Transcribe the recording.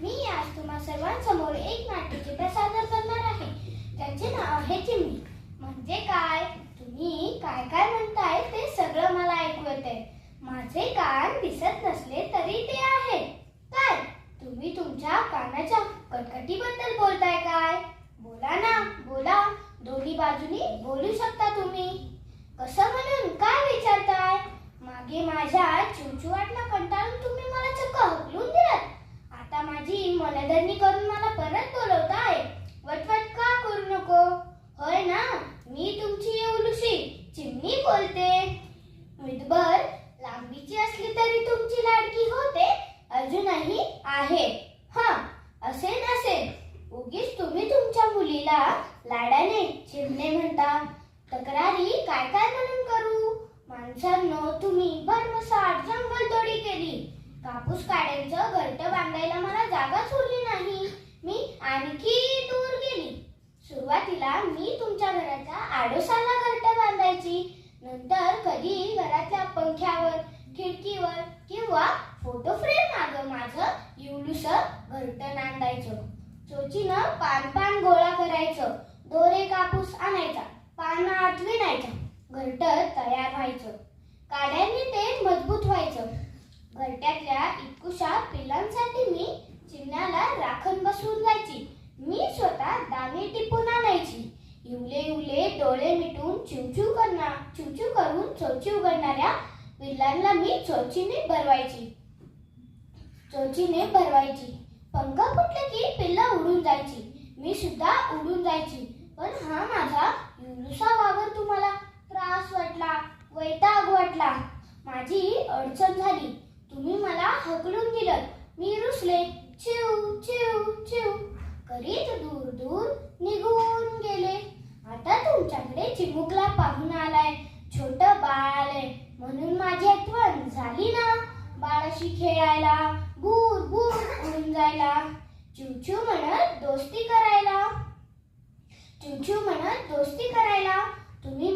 मी आज तुम्हा सर्वांसमोर एक नाट्याचे प्रसादन करणार आहे. त्याचे नाव आहे चिमणी. म्हणजे काय? तुम्ही काय काय म्हणताय ते सगळं मला ऐकू येतंय. माझे कान दिसत नसले तरी ते आहेत. काय तुम्ही तुमच्या कानाच्या कटकटीबद्दल बोलताय काय? बोला ना, बोला. दोन्ही बाजूनी बोलू शकता तुम्ही. कसं म्हणून काय विचारताय? मागे माझ्या चिवचिवाटला कंटाळून तुम्ही मला चक्क हकलून दिलात. आता माझी मनधरणी करून मला परत बोलवताय. वटवट का करू नको. होय ना, मी तुमची एवढीशी चिमणी बोलते. विदभर लांबीची असली तरी तुमची लाडकी होते, अजूनही आहे. असेल असेल. उगीच तुम्ही तुमच्या मुलीला लाडाने चिमणे म्हणता. तक्रारी काय काय म्हणून करू? माणसांनो, तुम्ही भरमसाठ जंगलतोडी केली. कापूस काड्यांचं घरटं बांधायला मला जागाच उरली नाही. मी आणखी दूर गेली. सुरुवातीला मी तुमच्या घराच्या आडोसाला घरटं बांधायची. नंतर कधी घरातल्या पंख्यावर, खिडकीवर किंवा फोटो फ्रेम मागं माझं इवलूसं घरटं नांदायचं. चोचीनं पान गोळा करायचं. दोरे कापूस आणायचा. पानं आठविणायचं. घरटं तयार व्हायचं. काड्यांनी ते मजबूत व्हायचं. घरट्यातल्या इतकुशा पिलांसाठी मी चिमण्याला राखण बसवून जायची. मी स्वतः दाणे टिपून आणायची. इवले डोळे मिटून चिवचिव करून चोची उघडणाऱ्या पिल्लांना मी चोचीने भरवायची. पंख फुटले की पिल्लं उडून जायची. मी सुद्धा उडून जायची. पण हा माझा इवलूसा वावर तुम्हाला त्रास वाटला, वैताग वाटला. माझी अडचण झाली. तुम्ही मला हकलून दिलं. मी रुसले. चिव चिव चिव करीत दूर दूर निघून गेले. आता तुमच्याकडे चिमुकला पाहून आलाय. छोटं बाळ आलंय म्हणून माझी आठवण झाली ना. बाळाशी खेळायला, भूर भूर उडून जायला, चिवचिव म्हणत दोस्ती करायला. तुम्ही